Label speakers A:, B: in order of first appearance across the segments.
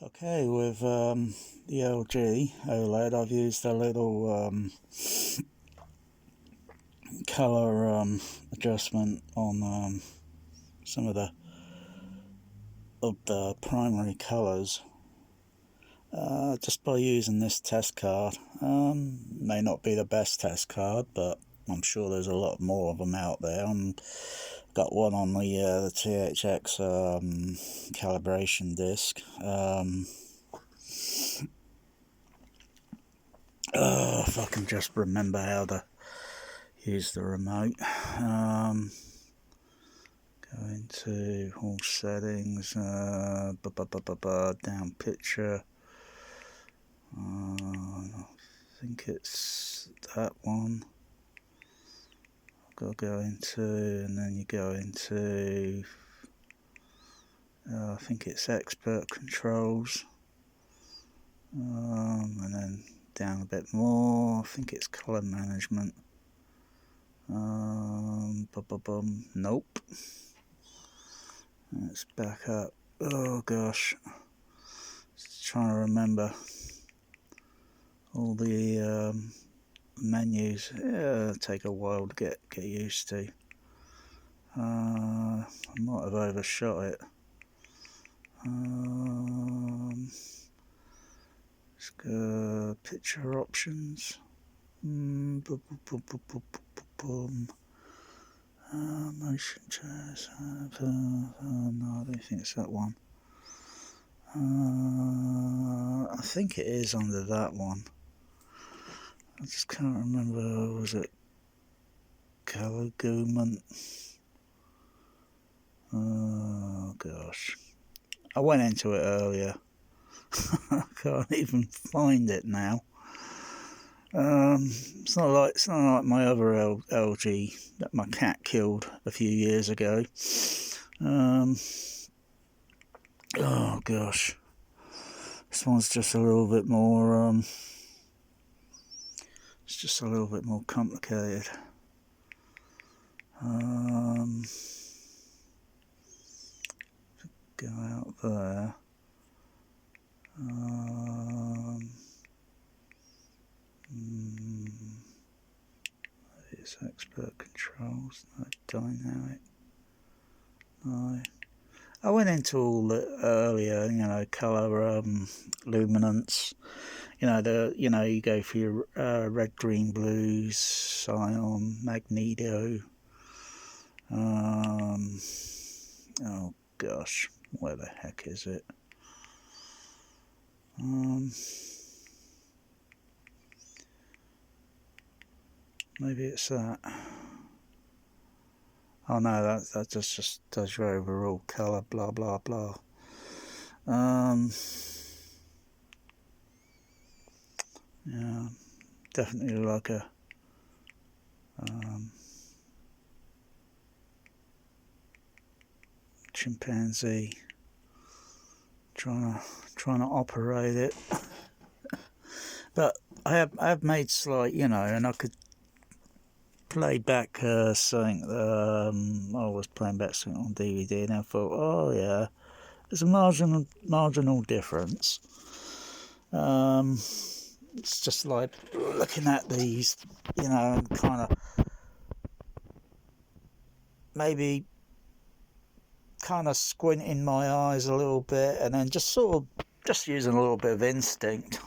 A: Okay, with the LG OLED, I've used a little color adjustment on some of the primary colors. Just by using this test card. May not be the best test card, but I'm sure there's a lot more of them out there. Got one on the THX calibration disc. If I can just remember how to use the remote. Go into all settings, down picture. I think it's that one. I've got to go into, and then you go into, I think it's expert controls, and then down a bit more, I think it's color management. Nope. Let's back up. Oh gosh, just trying to remember all the menus. Yeah, take a while to get used to. I might have overshot it. Let's go picture options. Motion chairs. No, I don't think it's that one. I think it is under that one. I just can't remember. Was it color movement? Oh gosh, I went into it earlier. I can't even find it now. It's not like my other LG that my cat killed a few years ago. Oh gosh, this one's just a little bit more. It's just a little bit more complicated. Go out there. It's expert controls, no dynamic. No. I went into all the earlier, color, luminance. You go for your red, green, blues, cyan, magneto. Oh gosh, where the heck is it? Maybe it's that. Oh no, that just does your overall color, blah blah blah. Yeah, definitely like a chimpanzee trying to operate it. But I have made slight, and I could play back something. I was playing back something on DVD, and I thought, oh yeah, there's a marginal difference. It's just like looking at these, and kind of maybe kind of squinting my eyes a little bit, and then just sort of just using a little bit of instinct.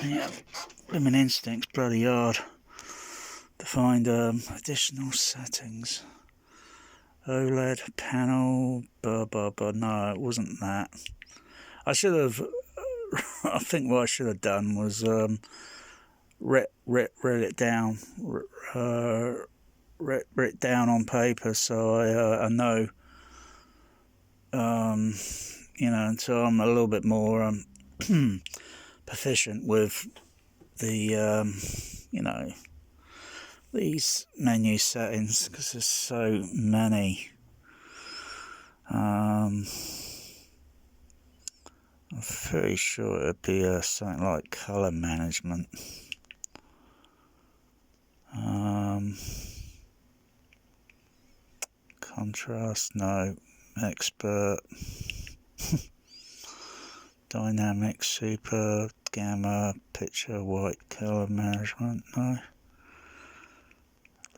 A: Yeah, living instinct's bloody hard to find additional settings. OLED panel, no, it wasn't that. I should have, I think what I should have done was write it down, write it down on paper so I know, until I'm a little bit more proficient with the, these menu settings, because there's so many. I'm very sure it'd be something like color management. contrast, no. Expert. Dynamic, super, gamma, picture, white, colour management, no.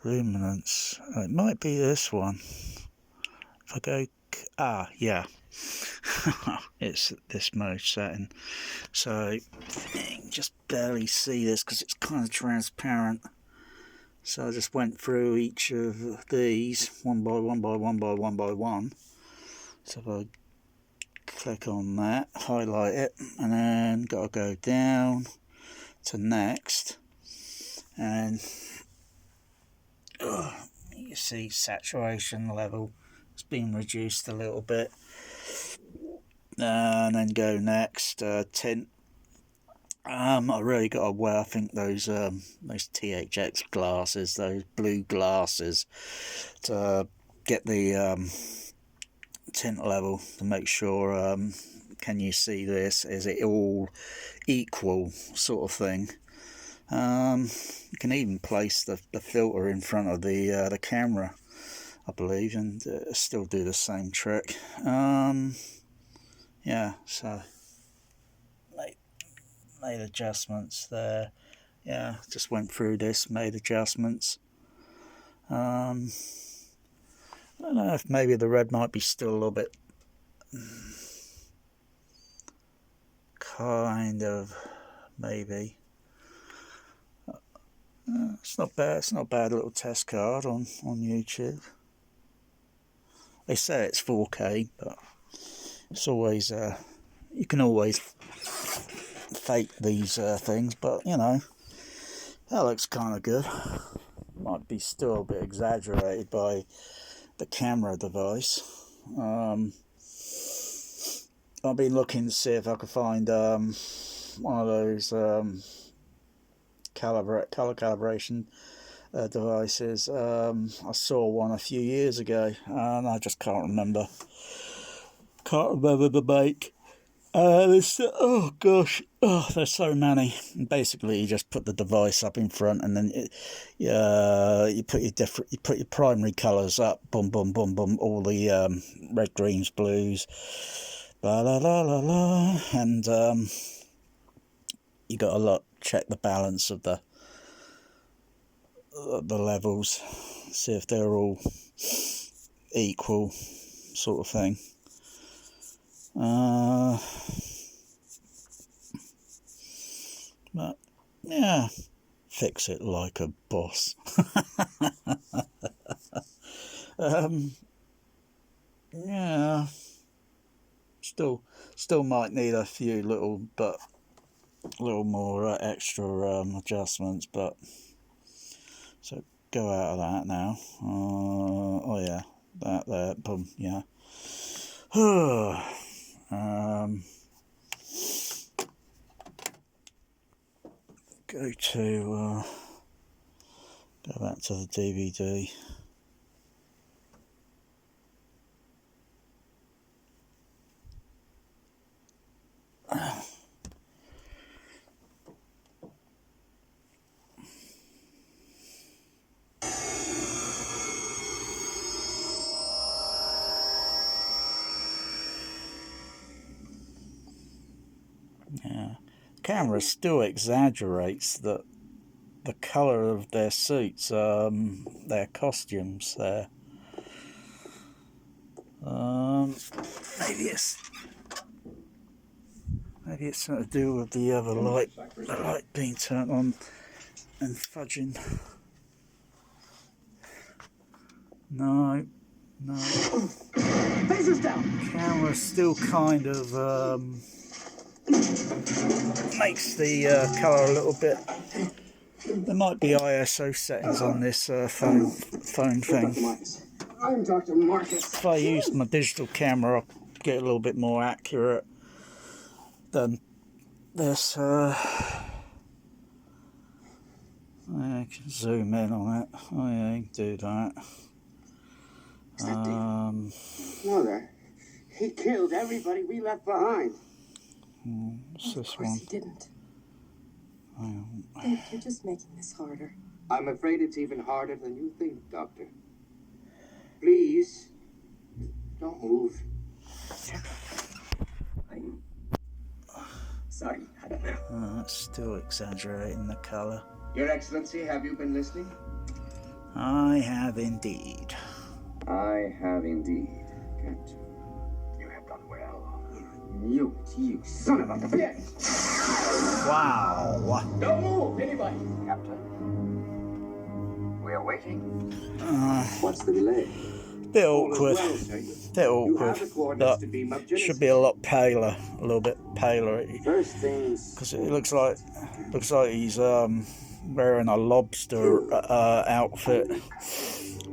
A: Luminance, it might be this one. If I go, yeah. It's this mode setting. So, you can just barely see this because it's kind of transparent. So I just went through each of these one by one by one by one by one. So if I click on that, highlight it, and then gotta go down to next, and you see saturation level has been reduced a little bit, and then go next, tint. I really got to wear, I think, those THX glasses, those blue glasses, to get the tint level to make sure, can you see this? Is it all equal, sort of thing? You can even place the filter in front of the camera, I believe, and still do the same trick. Yeah, so made adjustments there. Yeah, just went through this, made adjustments. I don't know if maybe the red might be still a little bit, kind of, maybe. It's not bad. It's not a bad little test card on YouTube. They say it's 4K, but it's always you can always fake these things. But you know, that looks kind of good. Might be still a bit exaggerated by the camera device. I've been looking to see if I could find one of those color calibration devices. I saw one a few years ago, and I just can't remember. The make. Oh gosh, there's so many. And basically, you just put the device up in front, and then you put your primary colours up. Boom, boom, boom, boom. All the red, greens, blues. La la la la la. And you got to check the balance of the levels, see if they're all equal, sort of thing. But yeah, fix it like a boss. Yeah, still might need a few little more extra adjustments, but so go out of that now. Oh yeah, that there, boom, yeah. Go back to the DVD. Yeah, camera still exaggerates the colour of their suits, their costumes there. Maybe it's something to do with the other light being turned on and fudging. No.
B: Faces down.
A: Camera still kind of makes the colour a little bit. There might be ISO settings on this phone thing.
B: I'm Dr. Marcus.
A: If I used my digital camera, I'll get a little bit more accurate than this. I can zoom in on it. Oh yeah, you can do that.
B: Mother, he killed everybody we left behind.
A: What's this
C: Of course
A: one?
C: he didn't. Dave, you're just making this harder.
B: I'm afraid it's even harder than you think, Doctor. Please, Don't move. Sorry, I don't know.
A: Oh, that's still exaggerating the colour.
B: Your Excellency, have you been listening?
A: I have indeed.
B: I have indeed, Captain. You have done well. You son of a bitch!
A: Wow.
B: Don't move, anybody! Captain, we are waiting. What's the delay?
A: Bit awkward.
B: Well, sir.
A: Bit
B: You have
A: awkward.
B: the coordinates
A: But
B: to beam up
A: should
B: Genesis.
A: be a lot paler, a little bit paler.
B: First things.
A: Because it looks like he's wearing a lobster outfit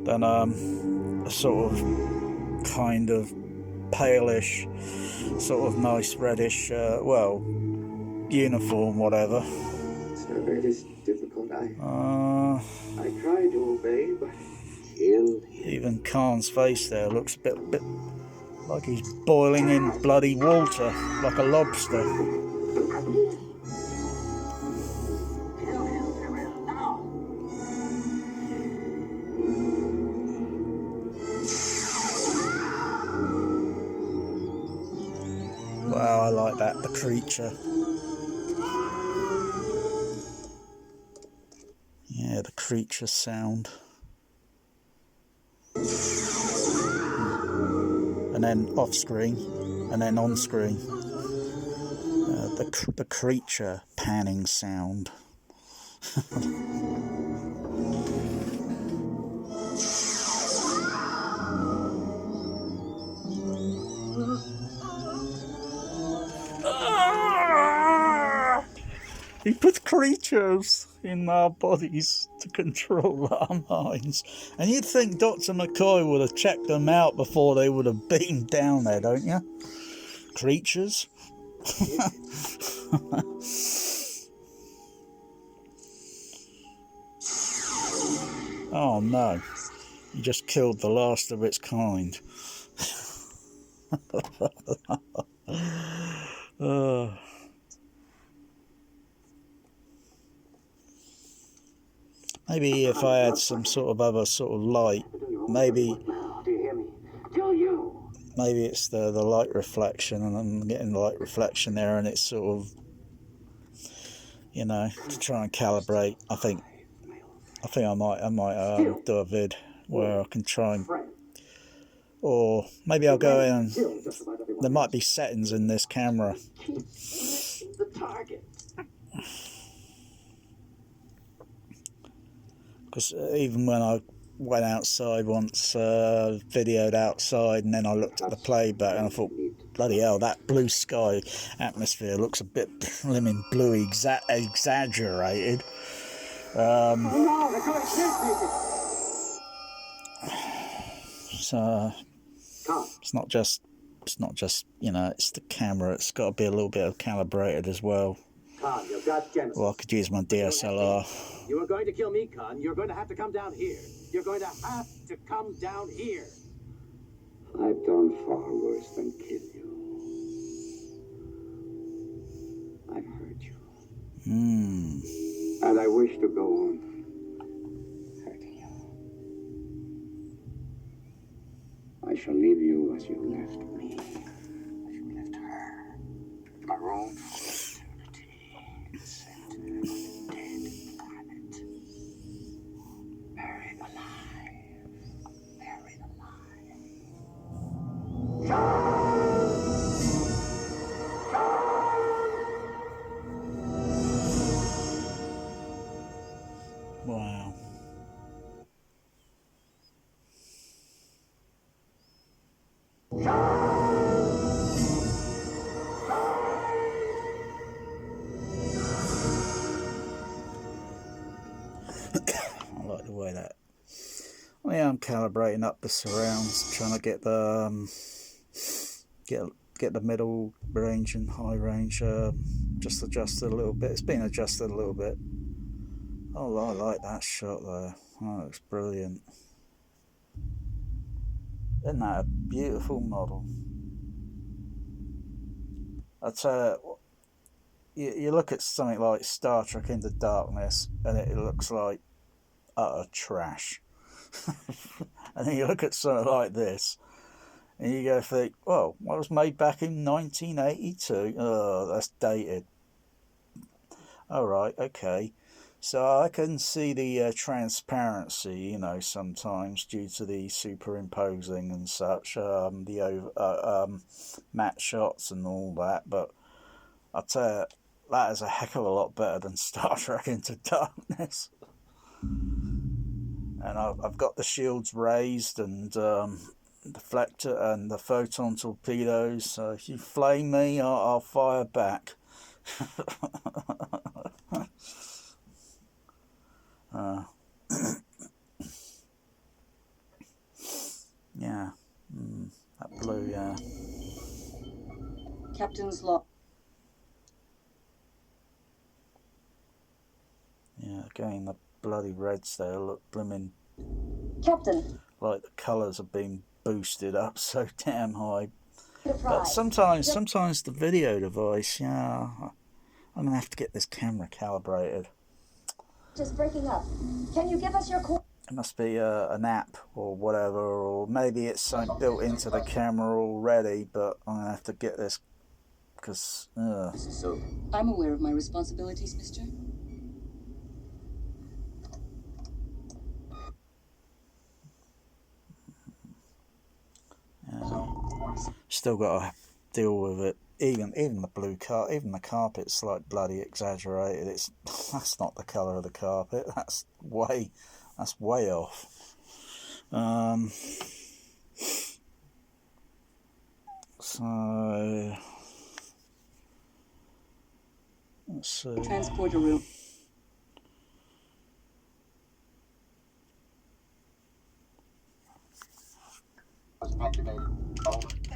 A: than a sort of kind of palish, sort of nice reddish, well, uniform, whatever.
B: Sir, it is difficult. I try to obey, but kill him.
A: Even Khan's face there looks a bit like he's boiling in bloody water, like a lobster. Wow, I like that, the creature. Yeah, the creature sound. And then off screen, and then on screen. The creature panning sound. He puts creatures in our bodies to control our minds. And you'd think Dr. McCoy would have checked them out before they would have beamed down there, don't you? Creatures. Oh no. You just killed the last of its kind. Maybe if I had some sort of other sort of light, maybe it's the light reflection, and I'm getting the light reflection there, and it's sort of, you know, to try and calibrate. I think I might do a vid where I can try and, or maybe I'll go in and there might be settings in this camera. Because even when I went outside once, videoed outside, and then I looked at the playback and I thought, bloody hell, that blue sky atmosphere looks a bit blimmin' bluey, exaggerated. So it's not just, you know, it's the camera. It's got to be a little bit of calibrated as well.
B: Khan, you've got Genesis.
A: Or I could use my DSLR.
B: You are going to kill me, Khan. You're going to have to come down here. You're going to have to come down here. I've done far worse than kill you. I've hurt you. And I wish to go on hurting you. I shall leave you as you left me. As you left her. Marooned for eternity. Sent to the dead planet. Buried alive. Buried alive.
A: Wow. I like the way that. Well, yeah, I'm calibrating up the surrounds, trying to get the get the middle range and high range just adjusted a little bit. It's been adjusted a little bit. Oh, I like that shot there. Oh, it looks brilliant. Isn't that a beautiful model? I tell you, you look at something like Star Trek Into Darkness, and it looks like utter trash. And then you look at something like this, And you go think, well, what was made back in 1982? Oh, that's dated. Alright, okay. So I can see the transparency, you know, sometimes due to the superimposing and such, the matte shots and all that, but I'll tell you, that is a heck of a lot better than Star Trek Into Darkness. And I've got the shields raised and deflector and the photon torpedoes, so if you flame me, I'll fire back. Yeah, that blue, yeah.
C: Captain's log.
A: Yeah, again, the bloody reds there look blooming
C: Captain.
A: like the colours have been boosted up so damn high. But
C: Surprise.
A: sometimes the video device, yeah, I'm gonna have to get this camera calibrated.
C: Just breaking up. Can you give us your
A: It must be an app or whatever, or maybe it's something built into the camera already, but I'm gonna have to get this because.
B: So,
C: I'm aware of my responsibilities, mister.
A: Still got to deal with it. Even the blue even the carpet's like bloody exaggerated. That's not the colour of the carpet. That's way off. So let's see.
C: Transporter room.
B: activated.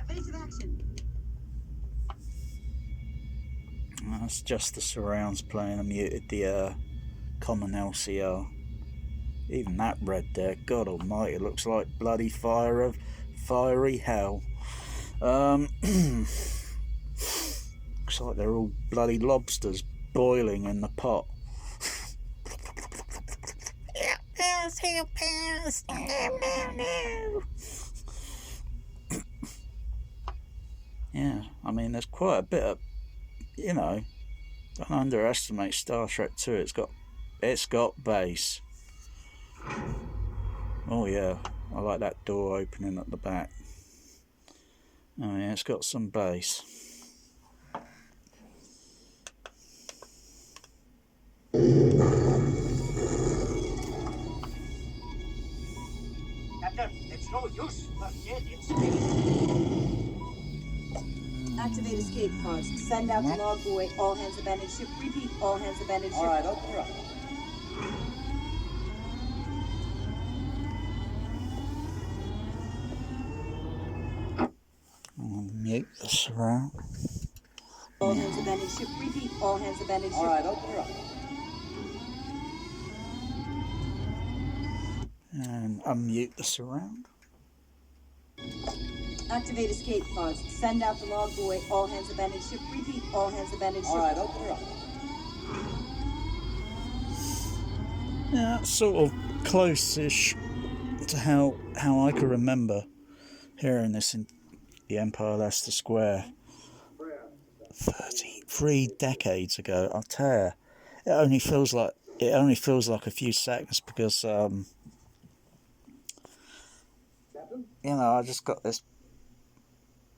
C: Evasive action.
A: That's just the surrounds playing. I muted the common LCR. Even that red there, God almighty, looks like bloody fiery hell. Looks like they're all bloody lobsters boiling in the pot. Yeah, I mean, there's quite a bit of, you know, don't underestimate Star Trek 2. It's got bass. Oh yeah, I like that door opening at the back. Oh yeah, it's got some bass.
D: Captain, it's no use. Forget it's me.
C: Activate escape pods. Send out the log buoy. All hands abandoned ship. Repeat. All hands abandoned ship.
D: All right, open her up.
A: I'll mute the surround.
C: All hands abandoned ship. Repeat. All hands abandoned ship.
D: All right, open her up.
A: And unmute the surround.
C: Activate escape pods. Send out the log buoy. All hands abandoned ship. Repeat. All hands abandoned ship.
D: All right, open her up.
A: Yeah, that's sort of close-ish to how I can remember hearing this in The Empire Leicester Square 33 decades ago. I'll tell you, it only feels like a few seconds because you know, I just got this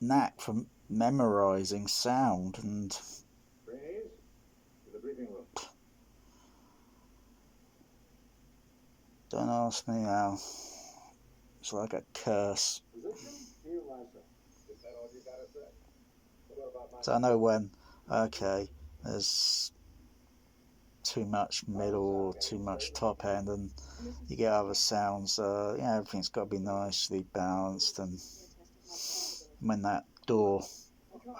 A: knack for memorizing sound, and
B: Trainees, to the briefing room.
A: don't ask me how. It's like a curse.
B: Position, here, Lassa. Is that all you gotta say? What about my...
A: So I know when, okay, there's too much middle or too much top end, and you get other sounds. Yeah, everything's got to be nicely balanced, and when that door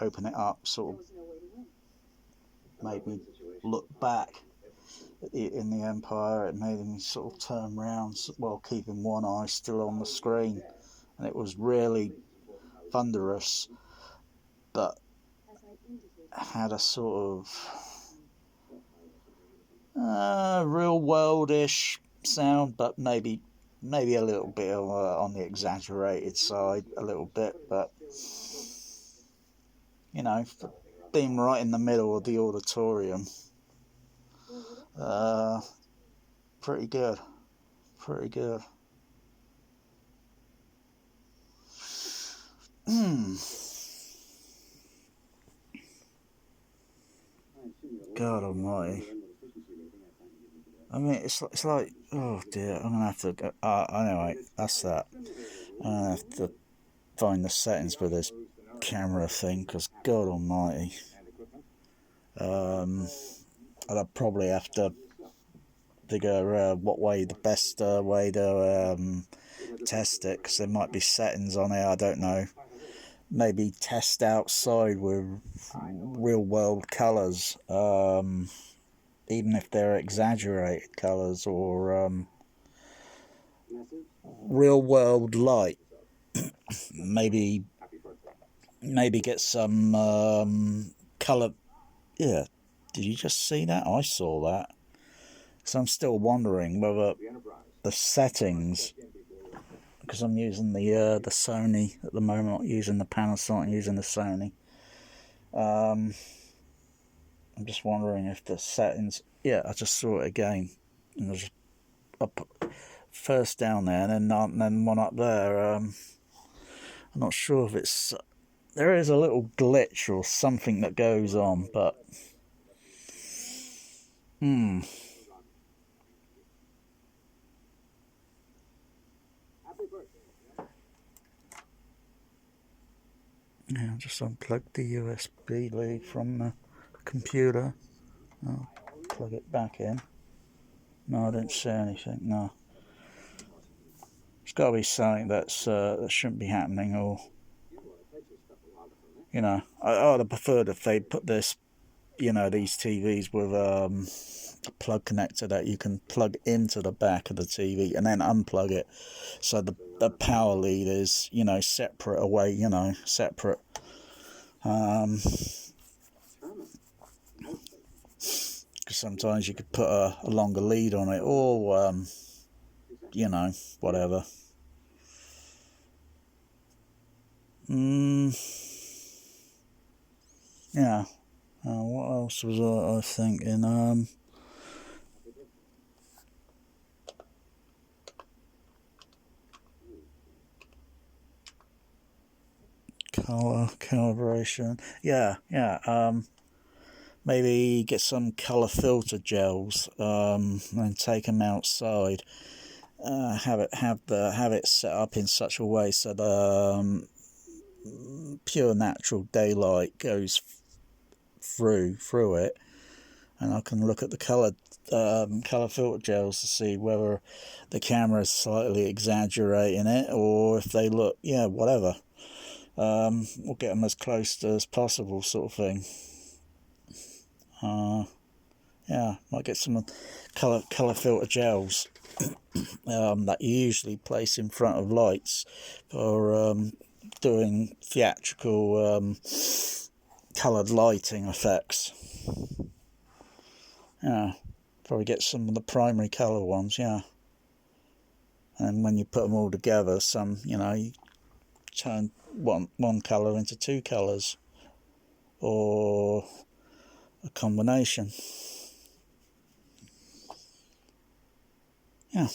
A: open it up sort of made me look back in the Empire. It made me sort of turn around while keeping one eye still on the screen, and it was really thunderous, but had a sort of real world-ish sound, but maybe maybe a little bit on the exaggerated side, a little bit, but you know, for being right in the middle of the auditorium, pretty good, pretty good. God almighty. I mean, it's like, oh dear, I'm gonna have to go. Anyway, that's that. I'm gonna have to find the settings for this camera thing, because God almighty. I'd probably have to figure what way the best way to test it, because there might be settings on it, I don't know. Maybe test outside with real world colours, even if they're exaggerated colours, or real world light. Maybe get some colour. Yeah, did you just see that? I saw that. So I'm still wondering whether the settings, because I'm using the Sony at the moment, not using the Panasonic, I'm using the Sony. I'm just wondering if the settings. Yeah, I just saw it again, and there's up first down there, and then one up there. I'm not sure if it's. There is a little glitch or something that goes on, but yeah, I just unplugged the USB lead from the computer. I'll plug it back in. No, I didn't see anything. No, it's got to be something that shouldn't be happening, or you know, I'd have preferred if they put this, you know, these TVs with a plug connector that you can plug into the back of the TV and then unplug it, so the power lead is, you know, separate away, you know, separate. Because sometimes you could put a longer lead on it, or you know, whatever. Yeah. What else was I thinking? Color calibration. Yeah. Maybe get some color filter gels, and take them outside. Have it set up in such a way so the pure natural daylight goes through it, and I can look at the color filter gels to see whether the camera is slightly exaggerating it, or if they look, yeah, whatever. We'll get them as close as possible, sort of thing. Yeah, might get some color filter gels that you usually place in front of lights for doing theatrical coloured lighting effects. Yeah, probably get some of the primary colour ones, yeah. And when you put them all together, you know, you turn one colour into two colours, or a combination. Yeah.